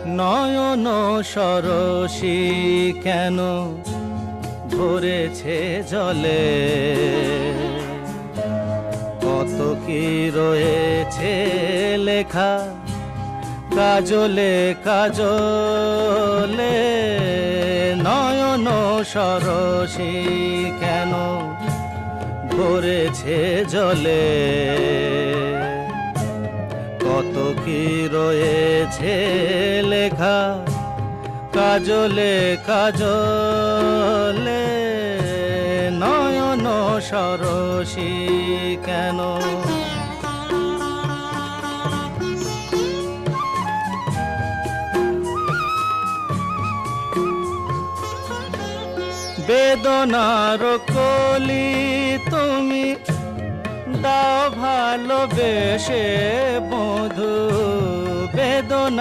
নয়ন সরসী কেন ভরেছে জলে, কত কি রয়েছে লেখা কাজলে কাজলে। নয়ন সরসী কেন ভরেছে জলে, কত কি রয়েছে লেখা কাজলে কাজলে। নয়ন সরসী কেন। বেদনার কলি তুমি দাও ভালোবেসে বধু, বেদনা